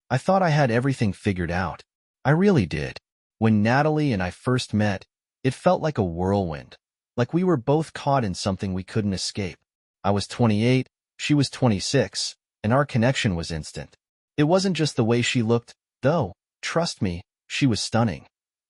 I thought I had everything figured out. I really did. When Natalie and I first met, it felt like a whirlwind, like we were both caught in something we couldn't escape. I was 28, she was 26, and our connection was instant. It wasn't just the way she looked, though, trust me, she was stunning,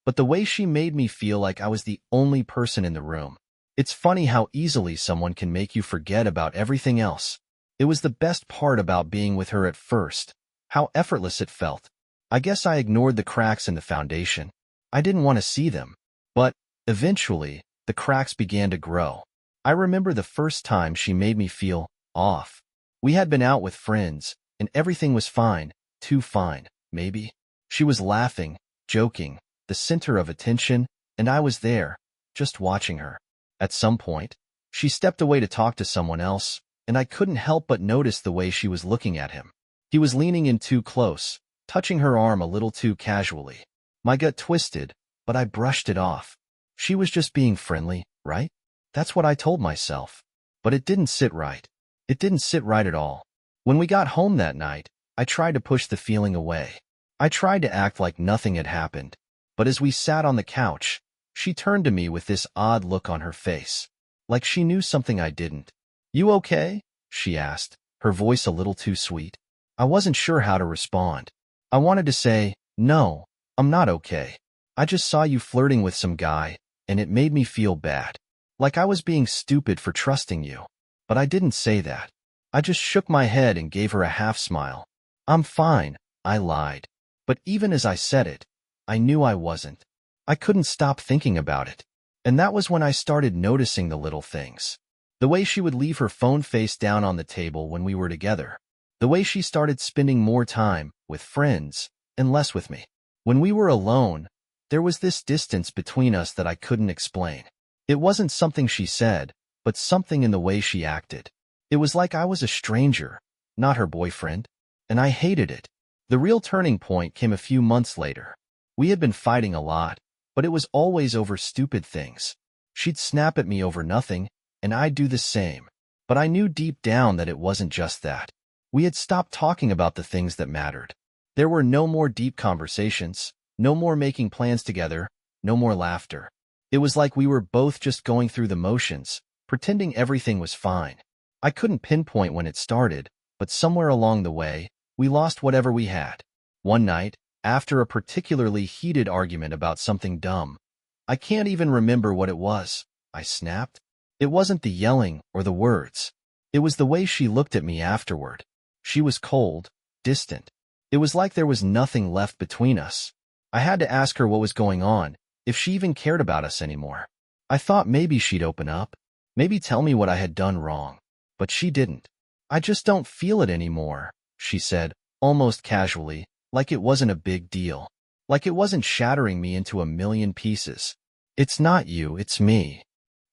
but the way she made me feel like I was the only person in the room. It's funny how easily someone can make you forget about everything else. It was the best part about being with her at first, how effortless it felt. I guess I ignored the cracks in the foundation. I didn't want to see them. But, eventually, the cracks began to grow. I remember the first time she made me feel off. We had been out with friends, and everything was fine, too fine, maybe. She was laughing, joking, the center of attention, and I was there, just watching her. At some point, she stepped away to talk to someone else, and I couldn't help but notice the way she was looking at him. He was leaning in too close, touching her arm a little too casually. My gut twisted, but I brushed it off. She was just being friendly, right? That's what I told myself. But it didn't sit right. It didn't sit right at all. When we got home that night, I tried to push the feeling away. I tried to act like nothing had happened. But as we sat on the couch, she turned to me with this odd look on her face, like she knew something I didn't. "You okay?" she asked, her voice a little too sweet. I wasn't sure how to respond. I wanted to say, "No, I'm not okay. I just saw you flirting with some guy, and it made me feel bad. Like I was being stupid for trusting you." But I didn't say that. I just shook my head and gave her a half smile. "I'm fine," I lied. But even as I said it, I knew I wasn't. I couldn't stop thinking about it. And that was when I started noticing the little things. The way she would leave her phone face down on the table when we were together. The way she started spending more time with friends and less with me. When we were alone, there was this distance between us that I couldn't explain. It wasn't something she said, but something in the way she acted. It was like I was a stranger, not her boyfriend, and I hated it. The real turning point came a few months later. We had been fighting a lot, but it was always over stupid things. She'd snap at me over nothing, and I'd do the same. But I knew deep down that it wasn't just that. We had stopped talking about the things that mattered. There were no more deep conversations, no more making plans together, no more laughter. It was like we were both just going through the motions, pretending everything was fine. I couldn't pinpoint when it started, but somewhere along the way, we lost whatever we had. One night, after a particularly heated argument about something dumb, I can't even remember what it was, I snapped. It wasn't the yelling or the words. It was the way she looked at me afterward. She was cold, distant. It was like there was nothing left between us. I had to ask her what was going on, if she even cared about us anymore. I thought maybe she'd open up, maybe tell me what I had done wrong. But she didn't. "I just don't feel it anymore," she said, almost casually, like it wasn't a big deal. Like it wasn't shattering me into a million pieces. "It's not you, it's me."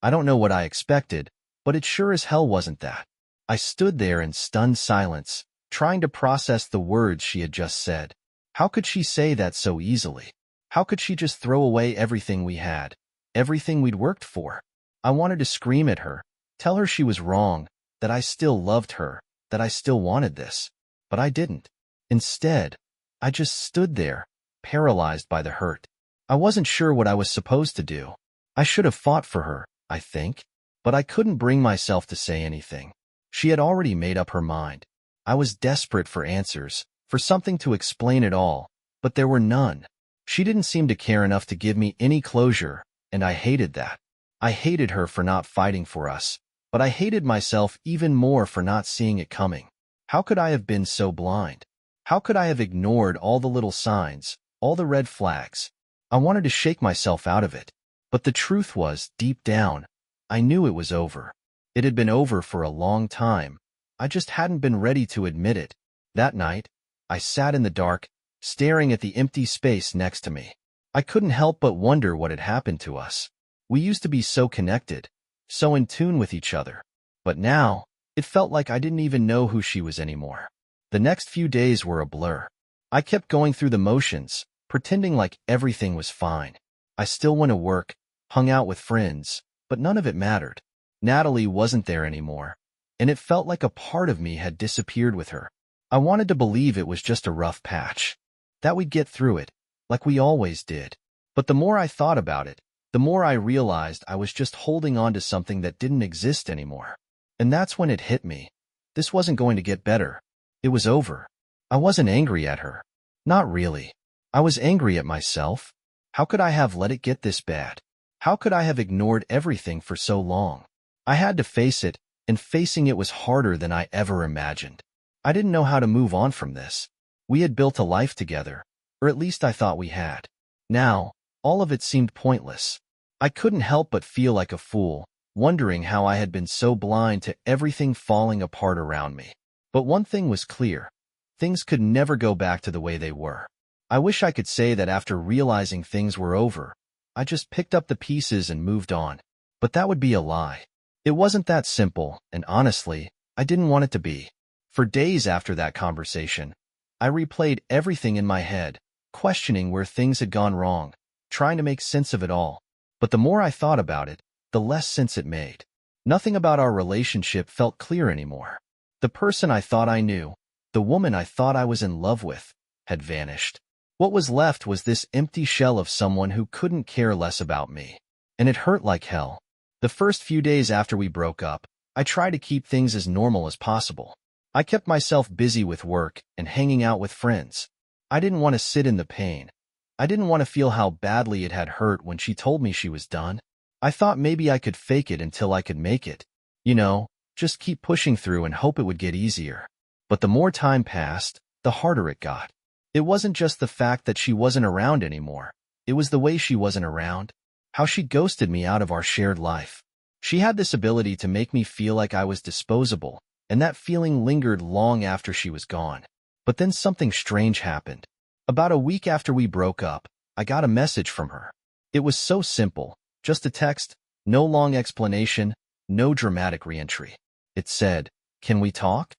I don't know what I expected, but it sure as hell wasn't that. I stood there in stunned silence, trying to process the words she had just said. How could she say that so easily? How could she just throw away everything we had, everything we'd worked for? I wanted to scream at her, tell her she was wrong, that I still loved her, that I still wanted this. But I didn't. Instead, I just stood there, paralyzed by the hurt. I wasn't sure what I was supposed to do. I should have fought for her, I think. But I couldn't bring myself to say anything. She had already made up her mind. I was desperate for answers, for something to explain it all, but there were none. She didn't seem to care enough to give me any closure, and I hated that. I hated her for not fighting for us, but I hated myself even more for not seeing it coming. How could I have been so blind? How could I have ignored all the little signs, all the red flags? I wanted to shake myself out of it. But the truth was, deep down, I knew it was over. It had been over for a long time. I just hadn't been ready to admit it. That night, I sat in the dark, staring at the empty space next to me. I couldn't help but wonder what had happened to us. We used to be so connected, so in tune with each other. But now, it felt like I didn't even know who she was anymore. The next few days were a blur. I kept going through the motions, pretending like everything was fine. I still went to work, hung out with friends, but none of it mattered. Natalie wasn't there anymore, and it felt like a part of me had disappeared with her. I wanted to believe it was just a rough patch, that we'd get through it, like we always did. But the more I thought about it, the more I realized I was just holding on to something that didn't exist anymore. And that's when it hit me. This wasn't going to get better. It was over. I wasn't angry at her. Not really. I was angry at myself. How could I have let it get this bad? How could I have ignored everything for so long? I had to face it, and facing it was harder than I ever imagined. I didn't know how to move on from this. We had built a life together, or at least I thought we had. Now, all of it seemed pointless. I couldn't help but feel like a fool, wondering how I had been so blind to everything falling apart around me. But one thing was clear. Things could never go back to the way they were. I wish I could say that after realizing things were over, I just picked up the pieces and moved on. But that would be a lie. It wasn't that simple, and honestly, I didn't want it to be. For days after that conversation, I replayed everything in my head, questioning where things had gone wrong, trying to make sense of it all. But the more I thought about it, the less sense it made. Nothing about our relationship felt clear anymore. The person I thought I knew, the woman I thought I was in love with, had vanished. What was left was this empty shell of someone who couldn't care less about me. And it hurt like hell. The first few days after we broke up, I tried to keep things as normal as possible. I kept myself busy with work and hanging out with friends. I didn't want to sit in the pain. I didn't want to feel how badly it had hurt when she told me she was done. I thought maybe I could fake it until I could make it. You know, just keep pushing through and hope it would get easier. But the more time passed, the harder it got. It wasn't just the fact that she wasn't around anymore. It was the way she wasn't around. How she ghosted me out of our shared life. She had this ability to make me feel like I was disposable, and that feeling lingered long after she was gone. But then something strange happened. About a week after we broke up, I got a message from her. It was so simple, just a text, no long explanation, no dramatic reentry. It said, "Can we talk?"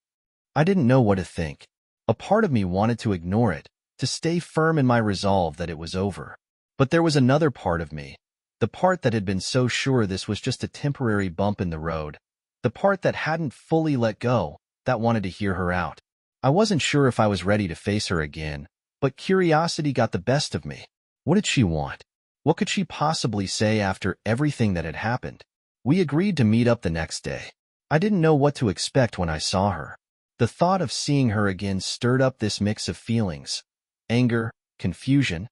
I didn't know what to think. A part of me wanted to ignore it, to stay firm in my resolve that it was over. But there was another part of me, the part that had been so sure this was just a temporary bump in the road, the part that hadn't fully let go, that wanted to hear her out. I wasn't sure if I was ready to face her again, but curiosity got the best of me. What did she want? What could she possibly say after everything that had happened? We agreed to meet up the next day. I didn't know what to expect when I saw her. The thought of seeing her again stirred up this mix of feelings: anger, confusion,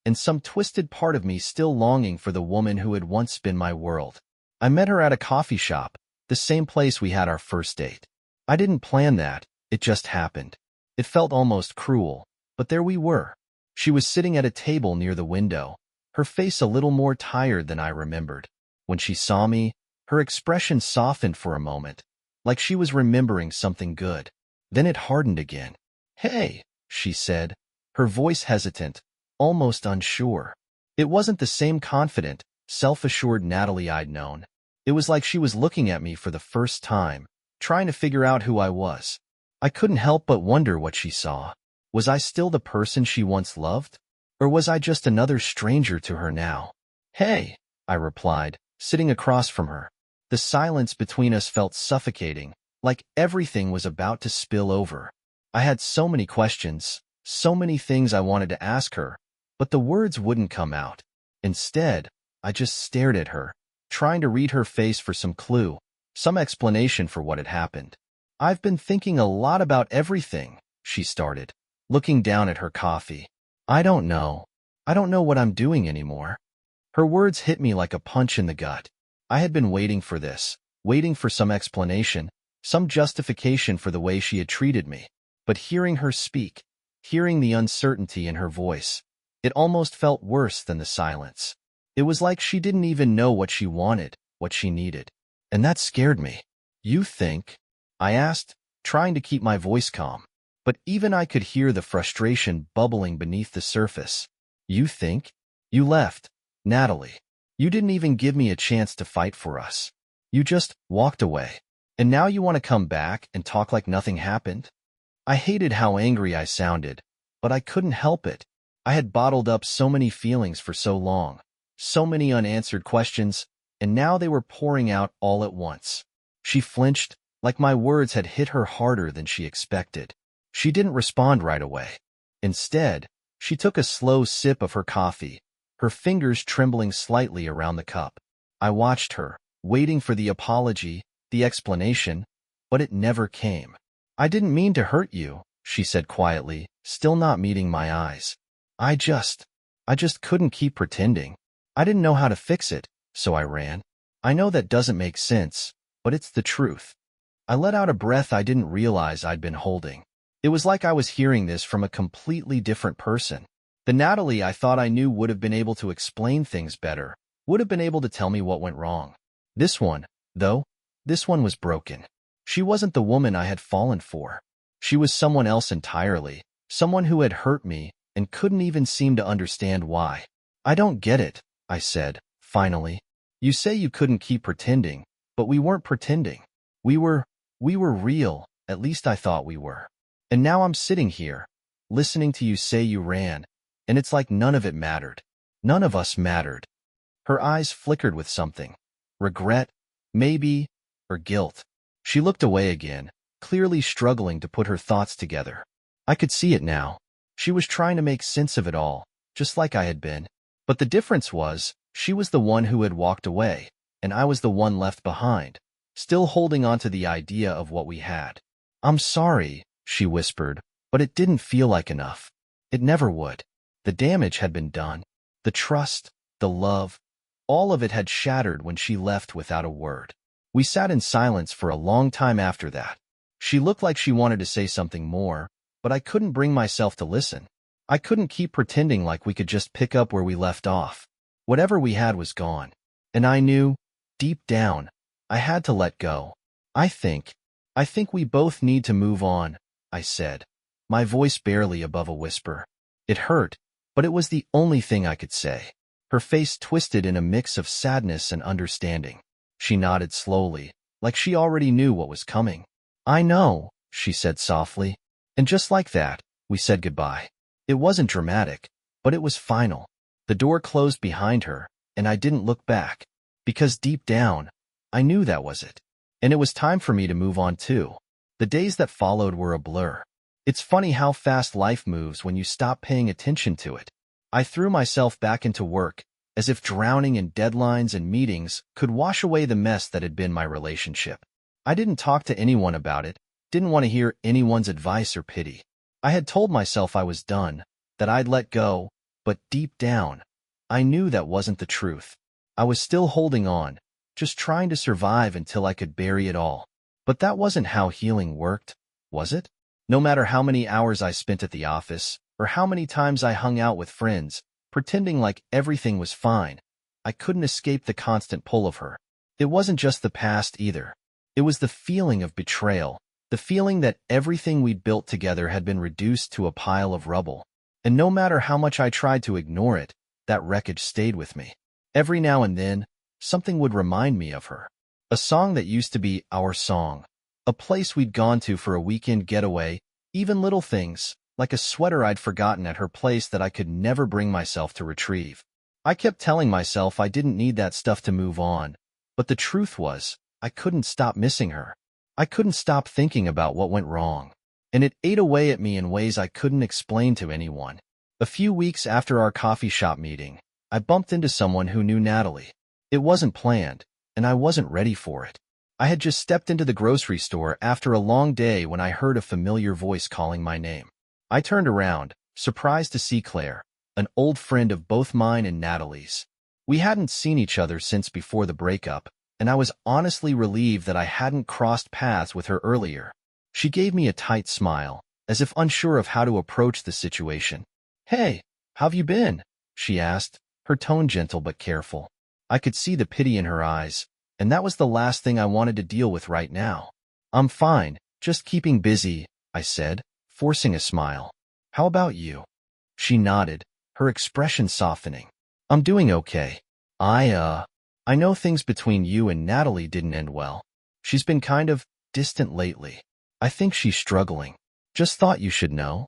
and some twisted part of me still longing for the woman who had once been my world. I met her at a coffee shop, the same place we had our first date. I didn't plan that, it just happened. It felt almost cruel, but there we were. She was sitting at a table near the window, her face a little more tired than I remembered. When she saw me, her expression softened for a moment, like she was remembering something good. Then it hardened again. "Hey," she said, her voice hesitant, almost unsure. It wasn't the same confident, self-assured Natalie I'd known. It was like she was looking at me for the first time, trying to figure out who I was. I couldn't help but wonder what she saw. Was I still the person she once loved? Or was I just another stranger to her now? "Hey," I replied, sitting across from her. The silence between us felt suffocating, like everything was about to spill over. I had so many questions, so many things I wanted to ask her, but the words wouldn't come out. Instead, I just stared at her, trying to read her face for some clue, some explanation for what had happened. "I've been thinking a lot about everything," she started, looking down at her coffee. I don't know. I don't know what I'm doing anymore." Her words hit me like a punch in the gut. I had been waiting for this, waiting for some explanation, some justification for the way she had treated me. But hearing her speak, hearing the uncertainty in her voice, it almost felt worse than the silence. It was like she didn't even know what she wanted, what she needed. And that scared me. "You think?" I asked, trying to keep my voice calm. But even I could hear the frustration bubbling beneath the surface. "You think? You left, Natalie. You didn't even give me a chance to fight for us. You just walked away. And now you want to come back and talk like nothing happened?" I hated how angry I sounded, but I couldn't help it. I had bottled up so many feelings for so long, so many unanswered questions, and now they were pouring out all at once. She flinched, like my words had hit her harder than she expected. She didn't respond right away. Instead, she took a slow sip of her coffee, her fingers trembling slightly around the cup. I watched her, waiting for the apology, the explanation, but it never came. "I didn't mean to hurt you," she said quietly, still not meeting my eyes. I just couldn't keep pretending. I didn't know how to fix it, so I ran. I know that doesn't make sense, but it's the truth. I let out a breath I didn't realize I'd been holding. It was like I was hearing this from a completely different person. The Natalie I thought I knew would have been able to explain things better, would have been able to tell me what went wrong. This one, though, this one was broken. She wasn't the woman I had fallen for. She was someone else entirely, someone who had hurt me and couldn't even seem to understand why. "I don't get it," I said, finally. "You say you couldn't keep pretending, but we weren't pretending. We were real, at least I thought we were. And now I'm sitting here, listening to you say you ran, and it's like none of it mattered. None of us mattered." Her eyes flickered with something. Regret, maybe, or guilt. She looked away again, clearly struggling to put her thoughts together. I could see it now. She was trying to make sense of it all, just like I had been. But the difference was, she was the one who had walked away, and I was the one left behind, still holding on to the idea of what we had. "I'm sorry," she whispered, "but it didn't feel like enough. It never would. The damage had been done. The trust, the love, all of it had shattered when she left without a word." We sat in silence for a long time after that. She looked like she wanted to say something more, but I couldn't bring myself to listen. I couldn't keep pretending like we could just pick up where we left off. Whatever we had was gone. And I knew, deep down, I had to let go. I think we both need to move on," I said, my voice barely above a whisper. It hurt, but it was the only thing I could say. Her face twisted in a mix of sadness and understanding. She nodded slowly, like she already knew what was coming. "I know," she said softly. And just like that, we said goodbye. It wasn't dramatic, but it was final. The door closed behind her, and I didn't look back, because deep down, I knew that was it. And it was time for me to move on too. The days that followed were a blur. It's funny how fast life moves when you stop paying attention to it. I threw myself back into work, as if drowning in deadlines and meetings could wash away the mess that had been my relationship. I didn't talk to anyone about it, didn't want to hear anyone's advice or pity. I had told myself I was done, that I'd let go, but deep down, I knew that wasn't the truth. I was still holding on, just trying to survive until I could bury it all. But that wasn't how healing worked, was it? No matter how many hours I spent at the office, or how many times I hung out with friends, pretending like everything was fine, I couldn't escape the constant pull of her. It wasn't just the past either. It was the feeling of betrayal, the feeling that everything we'd built together had been reduced to a pile of rubble. And no matter how much I tried to ignore it, that wreckage stayed with me. Every now and then, something would remind me of her. A song that used to be our song. A place we'd gone to for a weekend getaway, even little things, like a sweater I'd forgotten at her place that I could never bring myself to retrieve. I kept telling myself I didn't need that stuff to move on, but the truth was, I couldn't stop missing her. I couldn't stop thinking about what went wrong. And it ate away at me in ways I couldn't explain to anyone. A few weeks after our coffee shop meeting, I bumped into someone who knew Natalie. It wasn't planned, and I wasn't ready for it. I had just stepped into the grocery store after a long day when I heard a familiar voice calling my name. I turned around, surprised to see Claire, an old friend of both mine and Natalie's. We hadn't seen each other since before the breakup, and I was honestly relieved that I hadn't crossed paths with her earlier. She gave me a tight smile, as if unsure of how to approach the situation. "Hey, how've you been?" she asked, her tone gentle but careful. I could see the pity in her eyes, and that was the last thing I wanted to deal with right now. "I'm fine, just keeping busy," I said, forcing a smile. "How about you?" She nodded, her expression softening. "I'm doing okay. I know things between you and Natalie didn't end well. She's been kind of distant lately. I think she's struggling. Just thought you should know."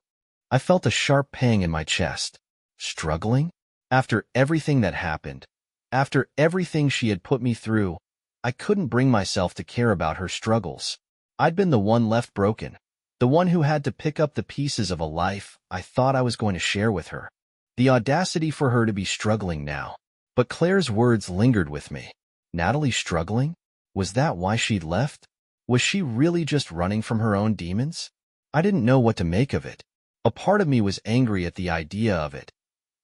I felt a sharp pang in my chest. Struggling? After everything that happened, after everything she had put me through, I couldn't bring myself to care about her struggles. I'd been the one left broken, The one who had to pick up the pieces of a life I thought I was going to share with her. The audacity for her to be struggling now. But Claire's words lingered with me. Natalie struggling? Was that why she'd left? Was she really just running from her own demons? I didn't know what to make of it. A part of me was angry at the idea of it.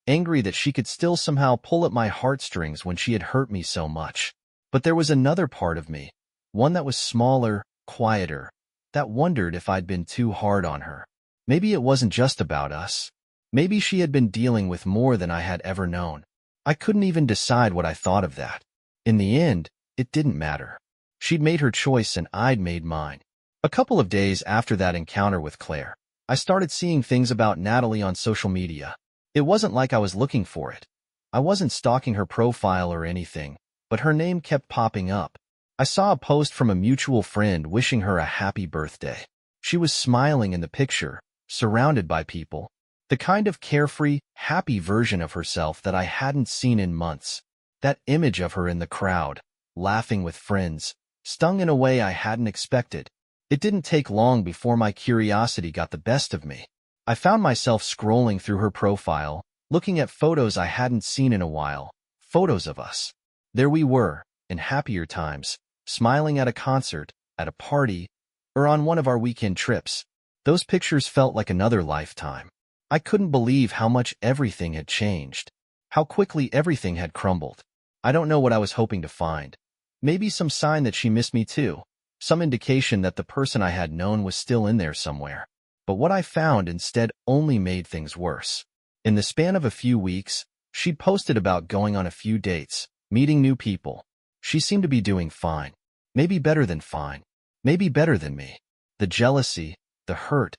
Angry that she could still somehow pull at my heartstrings when she had hurt me so much. But there was another part of me, one that was smaller, quieter, that wondered if I'd been too hard on her. Maybe it wasn't just about us. Maybe she had been dealing with more than I had ever known. I couldn't even decide what I thought of that. In the end, it didn't matter. She'd made her choice and I'd made mine. A couple of days after that encounter with Claire, I started seeing things about Natalie on social media. It wasn't like I was looking for it. I wasn't stalking her profile or anything, but her name kept popping up. I saw a post from a mutual friend wishing her a happy birthday. She was smiling in the picture, surrounded by people. The kind of carefree, happy version of herself that I hadn't seen in months. That image of her in the crowd, laughing with friends, stung in a way I hadn't expected. It didn't take long before my curiosity got the best of me. I found myself scrolling through her profile, looking at photos I hadn't seen in a while, photos of us. There we were, in happier times, smiling at a concert, at a party, or on one of our weekend trips. Those pictures felt like another lifetime. I couldn't believe how much everything had changed, how quickly everything had crumbled. I don't know what I was hoping to find. Maybe some sign that she missed me too, some indication that the person I had known was still in there somewhere. But what I found instead only made things worse. In the span of a few weeks, she'd posted about going on a few dates, meeting new people. She seemed to be doing fine. Maybe better than fine. Maybe better than me. The jealousy, the hurt,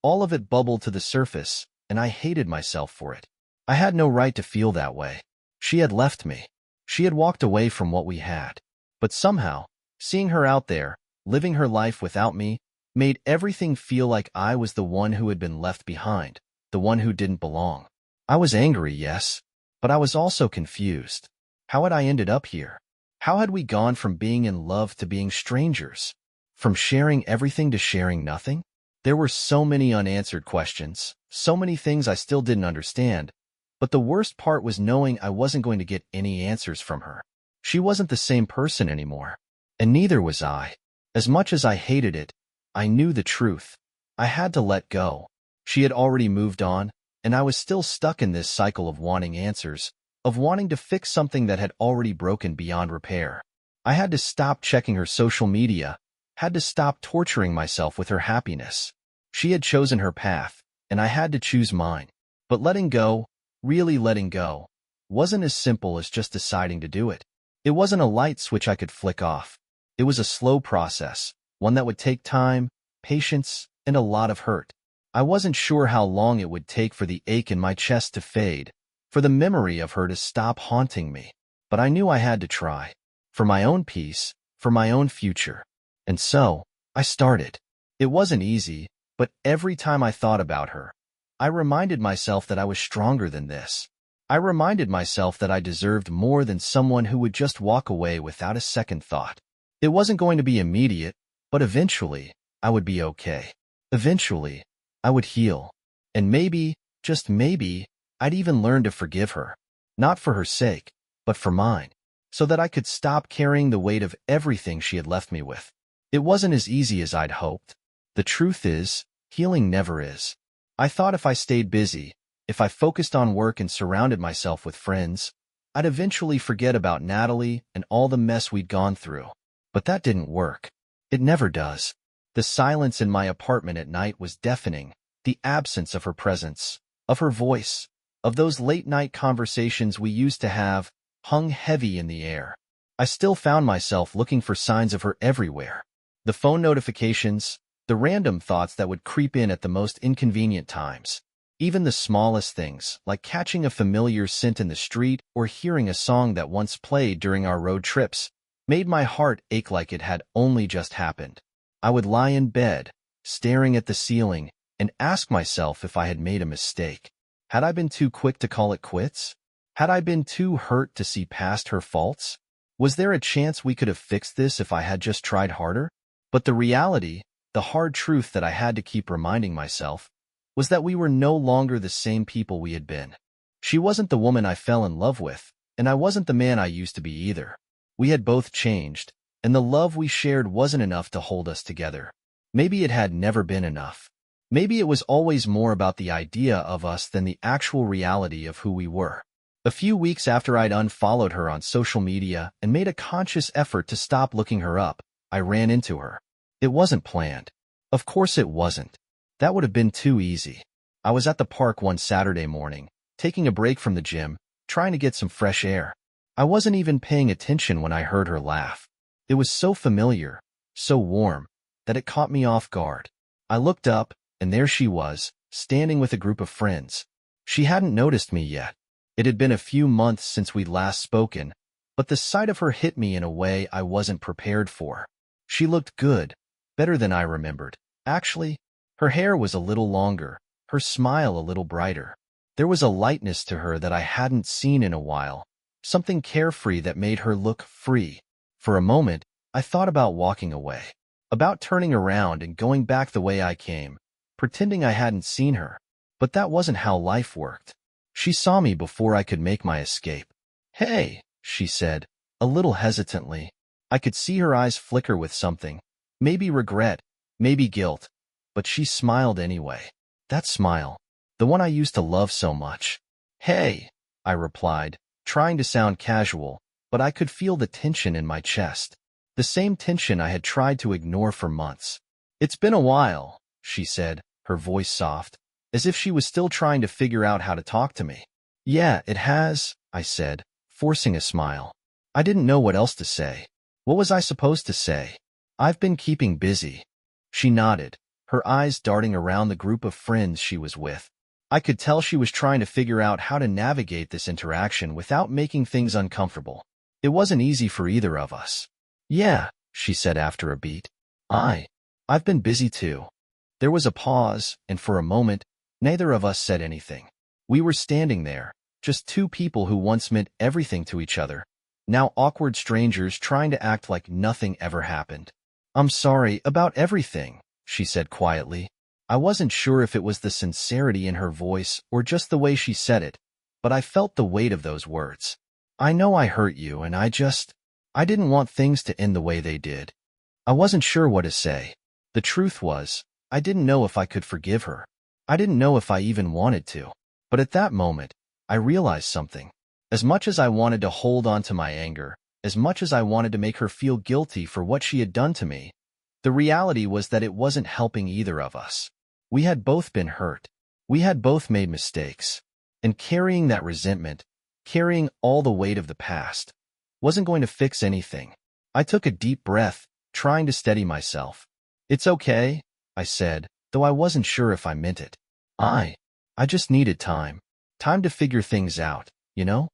all of it bubbled to the surface, and I hated myself for it. I had no right to feel that way. She had left me. She had walked away from what we had. But somehow, seeing her out there, living her life without me, made everything feel like I was the one who had been left behind, the one who didn't belong. I was angry, yes, but I was also confused. How had I ended up here? How had we gone from being in love to being strangers? From sharing everything to sharing nothing? There were so many unanswered questions, so many things I still didn't understand, but the worst part was knowing I wasn't going to get any answers from her. She wasn't the same person anymore, and neither was I. As much as I hated it, I knew the truth. I had to let go. She had already moved on, and I was still stuck in this cycle of wanting answers, of wanting to fix something that had already broken beyond repair. I had to stop checking her social media, had to stop torturing myself with her happiness. She had chosen her path, and I had to choose mine. But letting go, really letting go, wasn't as simple as just deciding to do it. It wasn't a light switch I could flick off. It was a slow process, one that would take time, patience, and a lot of hurt. I wasn't sure how long it would take for the ache in my chest to fade, for the memory of her to stop haunting me. But I knew I had to try. For my own peace, for my own future. And so, I started. It wasn't easy, but every time I thought about her, I reminded myself that I was stronger than this. I reminded myself that I deserved more than someone who would just walk away without a second thought. It wasn't going to be immediate, but eventually, I would be okay. Eventually, I would heal. And maybe, just maybe, I'd even learn to forgive her. Not for her sake, but for mine. So that I could stop carrying the weight of everything she had left me with. It wasn't as easy as I'd hoped. The truth is, healing never is. I thought if I stayed busy, if I focused on work and surrounded myself with friends, I'd eventually forget about Natalie and all the mess we'd gone through. But that didn't work. It never does. The silence in my apartment at night was deafening. The absence of her presence, of her voice, of those late-night conversations we used to have, hung heavy in the air. I still found myself looking for signs of her everywhere. The phone notifications, the random thoughts that would creep in at the most inconvenient times. Even the smallest things, like catching a familiar scent in the street or hearing a song that once played during our road trips, made my heart ache like it had only just happened. I would lie in bed, staring at the ceiling, and ask myself if I had made a mistake. Had I been too quick to call it quits? Had I been too hurt to see past her faults? Was there a chance we could have fixed this if I had just tried harder? But the reality The hard truth that I had to keep reminding myself was that we were no longer the same people we had been. She wasn't the woman I fell in love with, and I wasn't the man I used to be either. We had both changed, and the love we shared wasn't enough to hold us together. Maybe it had never been enough. Maybe it was always more about the idea of us than the actual reality of who we were. A few weeks after I'd unfollowed her on social media and made a conscious effort to stop looking her up, I ran into her. It wasn't planned. Of course it wasn't. That would have been too easy. I was at the park one Saturday morning, taking a break from the gym, trying to get some fresh air. I wasn't even paying attention when I heard her laugh. It was so familiar, so warm, that it caught me off guard. I looked up, and there she was, standing with a group of friends. She hadn't noticed me yet. It had been a few months since we'd last spoken, but the sight of her hit me in a way I wasn't prepared for. She looked good, better than I remembered. Actually, her hair was a little longer, her smile a little brighter. There was a lightness to her that I hadn't seen in a while, something carefree that made her look free. For a moment, I thought about walking away, about turning around and going back the way I came, pretending I hadn't seen her. But that wasn't how life worked. She saw me before I could make my escape. "Hey," she said, a little hesitantly. I could see her eyes flicker with something, maybe regret, maybe guilt, but she smiled anyway. That smile, the one I used to love so much. "Hey," I replied, trying to sound casual, but I could feel the tension in my chest. The same tension I had tried to ignore for months. "It's been a while," she said, her voice soft, as if she was still trying to figure out how to talk to me. "Yeah, it has," I said, forcing a smile. I didn't know what else to say. What was I supposed to say? "I've been keeping busy." She nodded, her eyes darting around the group of friends she was with. I could tell she was trying to figure out how to navigate this interaction without making things uncomfortable. It wasn't easy for either of us. "Yeah," she said after a beat. I've been busy too." There was a pause, and for a moment, neither of us said anything. We were standing there, just two people who once meant everything to each other, now awkward strangers trying to act like nothing ever happened. "I'm sorry about everything," she said quietly. I wasn't sure if it was the sincerity in her voice or just the way she said it, but I felt the weight of those words. "I know I hurt you, and I didn't want things to end the way they did." I wasn't sure what to say. The truth was, I didn't know if I could forgive her. I didn't know if I even wanted to. But at that moment, I realized something. As much as I wanted to hold on to my anger, as much as I wanted to make her feel guilty for what she had done to me, the reality was that it wasn't helping either of us. We had both been hurt. We had both made mistakes. And carrying that resentment, carrying all the weight of the past, wasn't going to fix anything. I took a deep breath, trying to steady myself. "It's okay," I said, though I wasn't sure if I meant it. I just needed time. Time to figure things out, you know?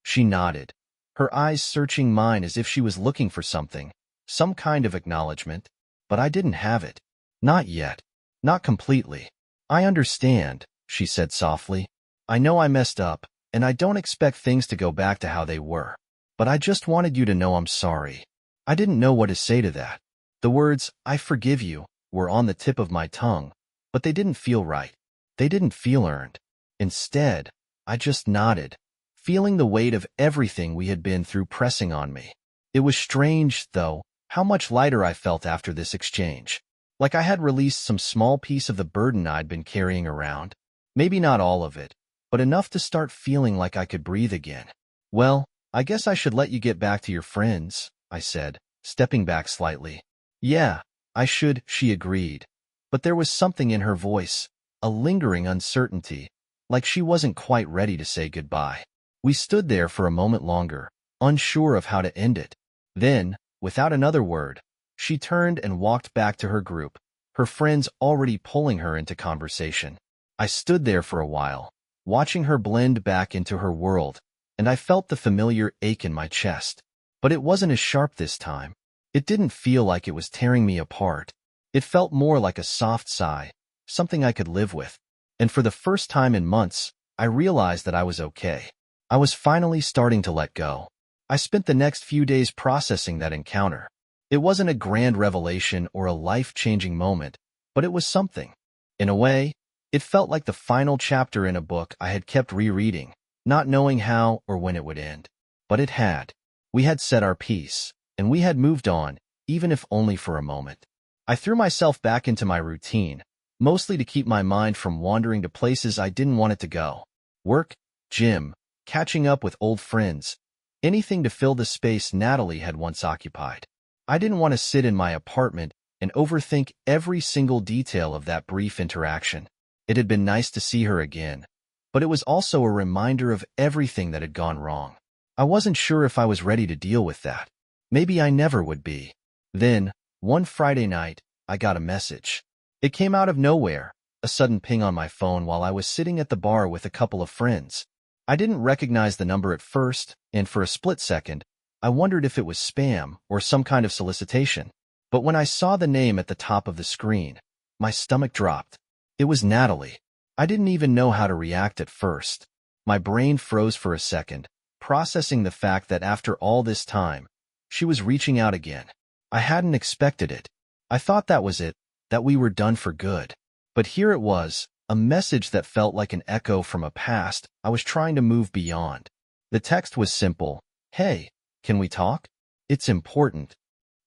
She nodded, her eyes searching mine as if she was looking for something, some kind of acknowledgement, but I didn't have it. Not yet. Not completely. "I understand," she said softly. "I know I messed up, and I don't expect things to go back to how they were. But I just wanted you to know I'm sorry." I didn't know what to say to that. The words, "I forgive you," were on the tip of my tongue, but they didn't feel right. They didn't feel earned. Instead, I just nodded, feeling the weight of everything we had been through pressing on me. It was strange, though, how much lighter I felt after this exchange. Like I had released some small piece of the burden I'd been carrying around. Maybe not all of it, but enough to start feeling like I could breathe again. "Well, I guess I should let you get back to your friends," I said, stepping back slightly. "Yeah, I should," she agreed. But there was something in her voice, a lingering uncertainty, like she wasn't quite ready to say goodbye. We stood there for a moment longer, unsure of how to end it. Then, without another word, she turned and walked back to her group, her friends already pulling her into conversation. I stood there for a while, watching her blend back into her world, and I felt the familiar ache in my chest. But it wasn't as sharp this time. It didn't feel like it was tearing me apart. It felt more like a soft sigh, something I could live with. And for the first time in months, I realized that I was okay. I was finally starting to let go. I spent the next few days processing that encounter. It wasn't a grand revelation or a life-changing moment, but it was something. In a way, it felt like the final chapter in a book I had kept rereading, not knowing how or when it would end. But it had. We had said our piece, and we had moved on, even if only for a moment. I threw myself back into my routine, mostly to keep my mind from wandering to places I didn't want it to go. Work, gym, catching up with old friends, anything to fill the space Natalie had once occupied. I didn't want to sit in my apartment and overthink every single detail of that brief interaction. It had been nice to see her again, but it was also a reminder of everything that had gone wrong. I wasn't sure if I was ready to deal with that. Maybe I never would be. Then, one Friday night, I got a message. It came out of nowhere, a sudden ping on my phone while I was sitting at the bar with a couple of friends. I didn't recognize the number at first, and for a split second, I wondered if it was spam or some kind of solicitation. But when I saw the name at the top of the screen, my stomach dropped. It was Natalie. I didn't even know how to react at first. My brain froze for a second, processing the fact that after all this time, she was reaching out again. I hadn't expected it. I thought that was it, that we were done for good. But here it was, a message that felt like an echo from a past I was trying to move beyond. The text was simple. Hey, can we talk? It's important.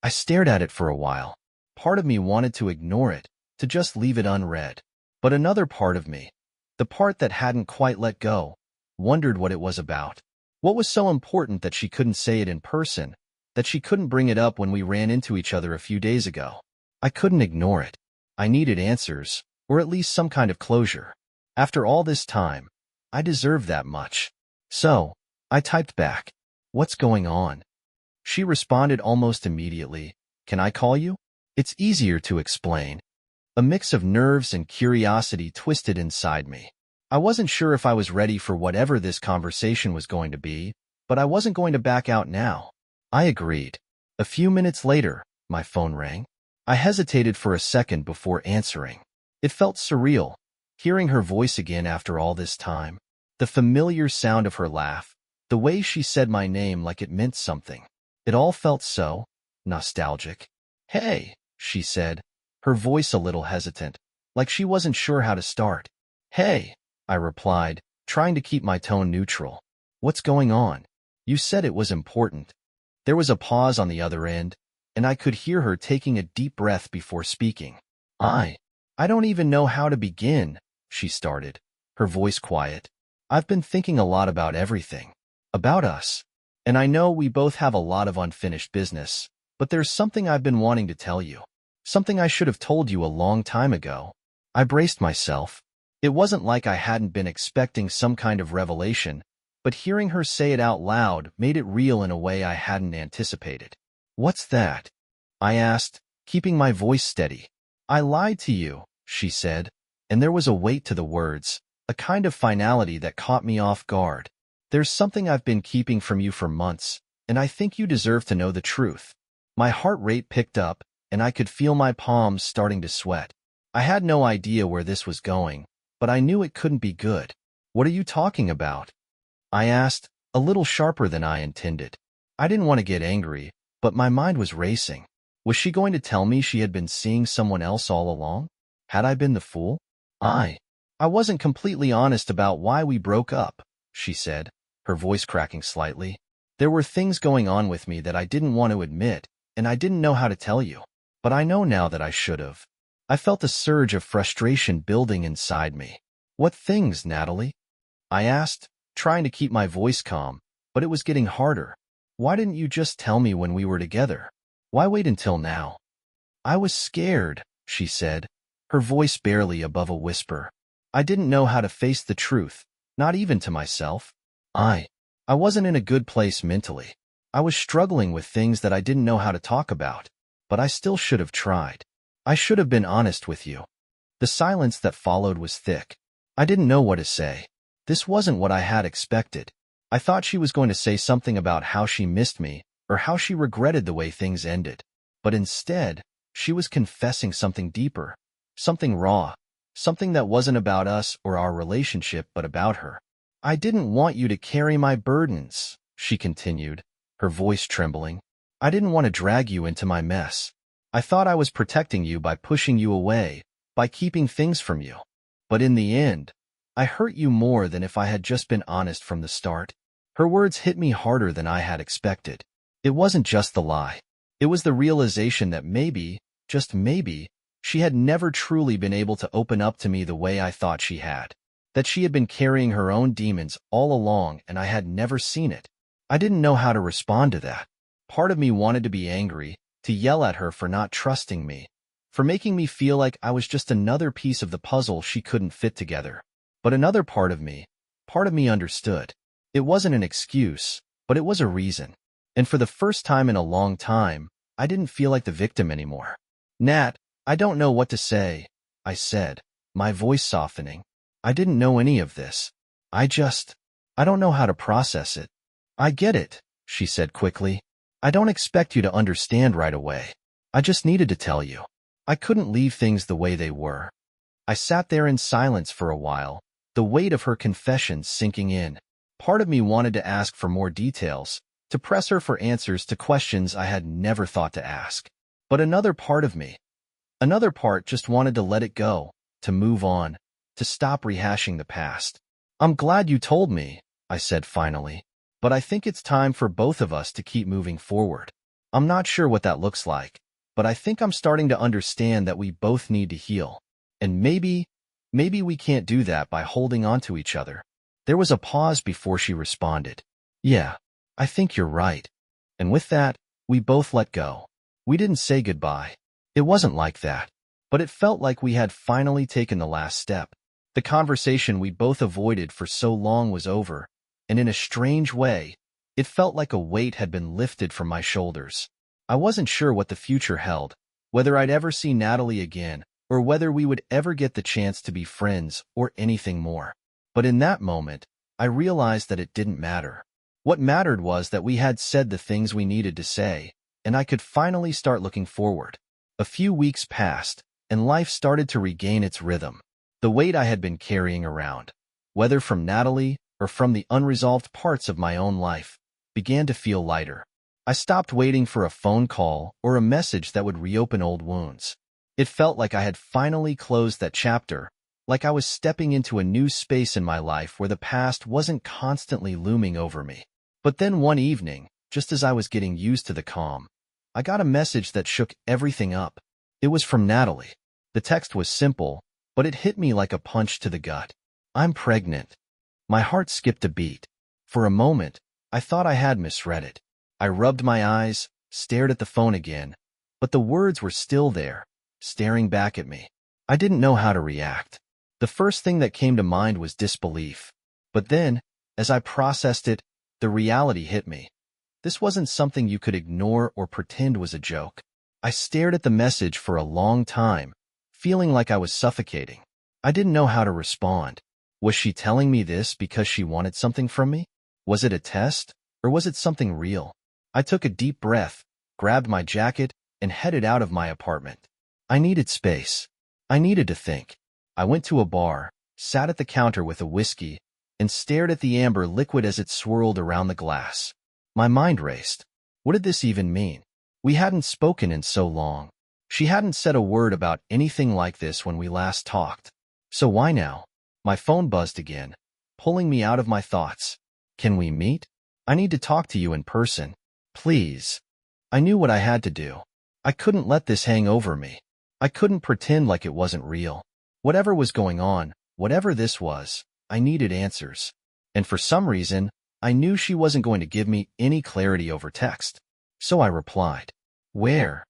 I stared at it for a while. Part of me wanted to ignore it, to just leave it unread. But another part of me, the part that hadn't quite let go, wondered what it was about. What was so important that she couldn't say it in person, that she couldn't bring it up when we ran into each other a few days ago? I couldn't ignore it. I needed answers, or at least some kind of closure. After all this time, I deserved that much. So, I typed back, "What's going on?" She responded almost immediately, "Can I call you?" It's easier to explain. A mix of nerves and curiosity twisted inside me. I wasn't sure if I was ready for whatever this conversation was going to be, but I wasn't going to back out now. I agreed. A few minutes later, my phone rang. I hesitated for a second before answering. It felt surreal, hearing her voice again after all this time. The familiar sound of her laugh, the way she said my name like it meant something. It all felt so nostalgic. "Hey," she said, her voice a little hesitant, like she wasn't sure how to start. "Hey," I replied, trying to keep my tone neutral. "What's going on? You said it was important." There was a pause on the other end, and I could hear her taking a deep breath before speaking. I don't even know how to begin," she started, her voice quiet. "I've been thinking a lot about everything. About us. And I know we both have a lot of unfinished business, but there's something I've been wanting to tell you. Something I should have told you a long time ago." I braced myself. It wasn't like I hadn't been expecting some kind of revelation, but hearing her say it out loud made it real in a way I hadn't anticipated. "What's that?" I asked, keeping my voice steady. "I lied to you," she said, and there was a weight to the words, a kind of finality that caught me off guard. "There's something I've been keeping from you for months, and I think you deserve to know the truth." My heart rate picked up, and I could feel my palms starting to sweat. I had no idea where this was going, but I knew it couldn't be good. "What are you talking about?" I asked, a little sharper than I intended. I didn't want to get angry, but my mind was racing. Was she going to tell me she had been seeing someone else all along? Had I been the fool? I wasn't completely honest about why we broke up, she said, her voice cracking slightly. There were things going on with me that I didn't want to admit, and I didn't know how to tell you. But I know now that I should have. I felt a surge of frustration building inside me. "What things, Natalie?" I asked, trying to keep my voice calm, but it was getting harder. "Why didn't you just tell me when we were together? Why wait until now?" "I was scared," she said, her voice barely above a whisper. "I didn't know how to face the truth, not even to myself. I wasn't in a good place mentally. I was struggling with things that I didn't know how to talk about, but I still should have tried. I should have been honest with you." The silence that followed was thick. I didn't know what to say. This wasn't what I had expected. I thought she was going to say something about how she missed me or how she regretted the way things ended. But instead, she was confessing something deeper, something raw, something that wasn't about us or our relationship but about her. "I didn't want you to carry my burdens," she continued, her voice trembling. I didn't want to drag you into my mess. I thought I was protecting you by pushing you away, by keeping things from you. But in the end, I hurt you more than if I had just been honest from the start. Her words hit me harder than I had expected. It wasn't just the lie. It was the realization that maybe, just maybe, she had never truly been able to open up to me the way I thought she had. That she had been carrying her own demons all along and I had never seen it. I didn't know how to respond to that. Part of me wanted to be angry, to yell at her for not trusting me, for making me feel like I was just another piece of the puzzle she couldn't fit together. But another part of me understood. It wasn't an excuse, but it was a reason. And for the first time in a long time, I didn't feel like the victim anymore. Nat, I don't know what to say, I said, my voice softening. I didn't know any of this. I don't know how to process it. I get it, she said quickly. I don't expect you to understand right away. I just needed to tell you. I couldn't leave things the way they were. I sat there in silence for a while, the weight of her confession sinking in. Part of me wanted to ask for more details, to press her for answers to questions I had never thought to ask. But another part just wanted to let it go, to move on, to stop rehashing the past. I'm glad you told me, I said finally. But I think it's time for both of us to keep moving forward. I'm not sure what that looks like, but I think I'm starting to understand that we both need to heal. And maybe we can't do that by holding on to each other. There was a pause before she responded. Yeah, I think you're right. And with that, we both let go. We didn't say goodbye. It wasn't like that. But it felt like we had finally taken the last step. The conversation we both avoided for so long was over, and in a strange way, it felt like a weight had been lifted from my shoulders. I wasn't sure what the future held, whether I'd ever see Natalie again, or whether we would ever get the chance to be friends or anything more. But in that moment, I realized that it didn't matter. What mattered was that we had said the things we needed to say, and I could finally start looking forward. A few weeks passed, and life started to regain its rhythm. The weight I had been carrying around, whether from Natalie or from the unresolved parts of my own life, began to feel lighter. I stopped waiting for a phone call or a message that would reopen old wounds. It felt like I had finally closed that chapter, like I was stepping into a new space in my life where the past wasn't constantly looming over me. But then one evening, just as I was getting used to the calm, I got a message that shook everything up. It was from Natalie. The text was simple, but it hit me like a punch to the gut. I'm pregnant. My heart skipped a beat. For a moment, I thought I had misread it. I rubbed my eyes, stared at the phone again, but the words were still there, staring back at me. I didn't know how to react. The first thing that came to mind was disbelief. But then, as I processed it, the reality hit me. This wasn't something you could ignore or pretend was a joke. I stared at the message for a long time, feeling like I was suffocating. I didn't know how to respond. Was she telling me this because she wanted something from me? Was it a test, or was it something real? I took a deep breath, grabbed my jacket, and headed out of my apartment. I needed space. I needed to think. I went to a bar, sat at the counter with a whiskey, and stared at the amber liquid as it swirled around the glass. My mind raced. What did this even mean? We hadn't spoken in so long. She hadn't said a word about anything like this when we last talked. So why now? My phone buzzed again, pulling me out of my thoughts. Can we meet? I need to talk to you in person. Please. I knew what I had to do. I couldn't let this hang over me. I couldn't pretend like it wasn't real. Whatever was going on, whatever this was, I needed answers. And for some reason, I knew she wasn't going to give me any clarity over text. So I replied. Where?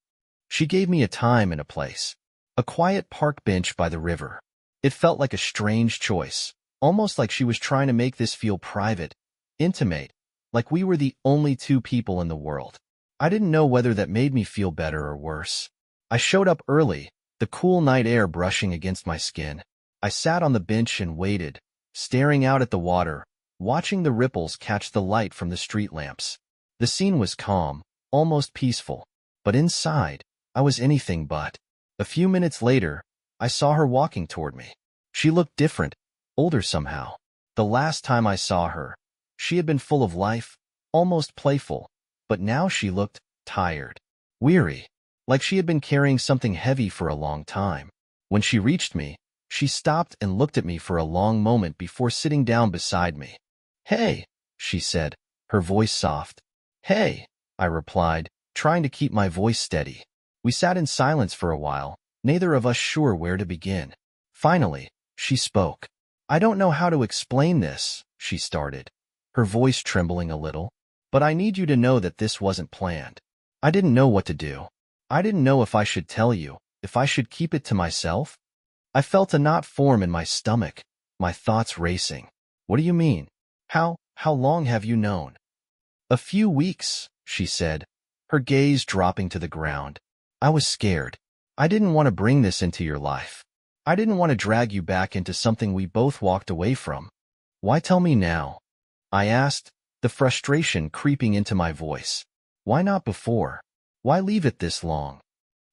She gave me a time and a place. A quiet park bench by the river. It felt like a strange choice, almost like she was trying to make this feel private, intimate, like we were the only two people in the world. I didn't know whether that made me feel better or worse. I showed up early, the cool night air brushing against my skin. I sat on the bench and waited, staring out at the water, watching the ripples catch the light from the street lamps. The scene was calm, almost peaceful, but inside, I was anything but. A few minutes later, I saw her walking toward me. She looked different, older somehow. The last time I saw her, she had been full of life, almost playful, but now she looked tired, weary, like she had been carrying something heavy for a long time. When she reached me, she stopped and looked at me for a long moment before sitting down beside me. "Hey," she said, her voice soft. "Hey," I replied, trying to keep my voice steady. We sat in silence for a while, neither of us sure where to begin. Finally, she spoke. "I don't know how to explain this," she started, her voice trembling a little, "but I need you to know that this wasn't planned. I didn't know what to do. I didn't know if I should tell you, if I should keep it to myself." I felt a knot form in my stomach, my thoughts racing. "What do you mean? How long have you known?" "A few weeks," she said, her gaze dropping to the ground. "I was scared. I didn't want to bring this into your life. I didn't want to drag you back into something we both walked away from." "Why tell me now?" I asked, the frustration creeping into my voice. "Why not before? Why leave it this long?"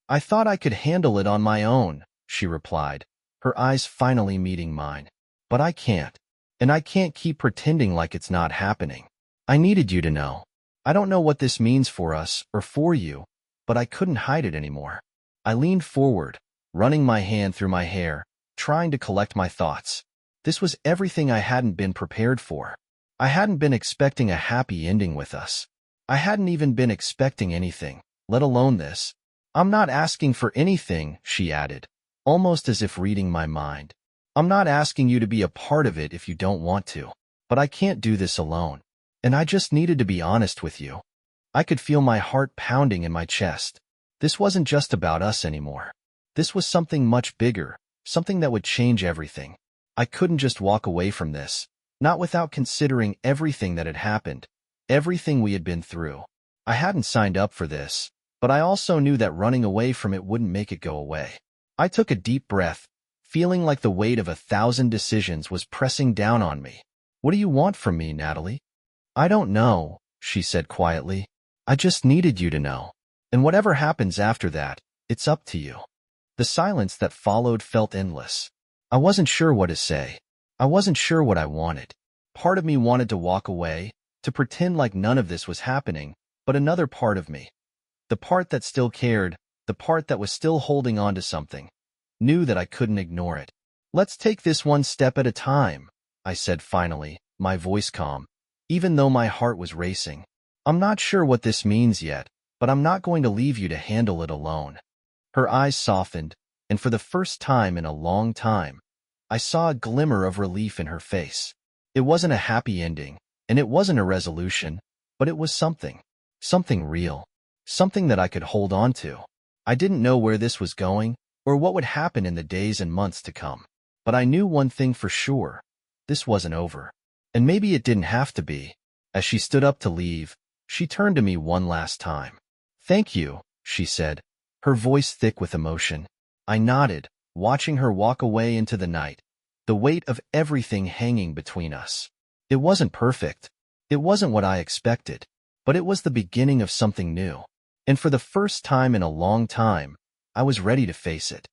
"I thought I could handle it on my own," she replied, her eyes finally meeting mine. "But I can't. And I can't keep pretending like it's not happening. I needed you to know. I don't know what this means for us or for you, but I couldn't hide it anymore." I leaned forward, running my hand through my hair, trying to collect my thoughts. This was everything I hadn't been prepared for. I hadn't been expecting a happy ending with us. I hadn't even been expecting anything, let alone this. "I'm not asking for anything," she added, almost as if reading my mind. "I'm not asking you to be a part of it if you don't want to. But I can't do this alone. And I just needed to be honest with you." I could feel my heart pounding in my chest. This wasn't just about us anymore. This was something much bigger, something that would change everything. I couldn't just walk away from this, not without considering everything that had happened, everything we had been through. I hadn't signed up for this, but I also knew that running away from it wouldn't make it go away. I took a deep breath, feeling like the weight of 1,000 decisions was pressing down on me. "What do you want from me, Natalie?" "I don't know," she said quietly. "I just needed you to know. And whatever happens after that, it's up to you." The silence that followed felt endless. I wasn't sure what to say. I wasn't sure what I wanted. Part of me wanted to walk away, to pretend like none of this was happening, but another part of me, the part that still cared, the part that was still holding on to something, knew that I couldn't ignore it. "Let's take this one step at a time," I said finally, my voice calm, even though my heart was racing. "I'm not sure what this means yet, but I'm not going to leave you to handle it alone." Her eyes softened, and for the first time in a long time, I saw a glimmer of relief in her face. It wasn't a happy ending, and it wasn't a resolution, but it was something real, something that I could hold on to. I didn't know where this was going, or what would happen in the days and months to come. But I knew one thing for sure. This wasn't over. And maybe it didn't have to be. As she stood up to leave, she turned to me one last time. "Thank you," she said, her voice thick with emotion. I nodded, watching her walk away into the night, the weight of everything hanging between us. It wasn't perfect. It wasn't what I expected. But it was the beginning of something new. And for the first time in a long time, I was ready to face it.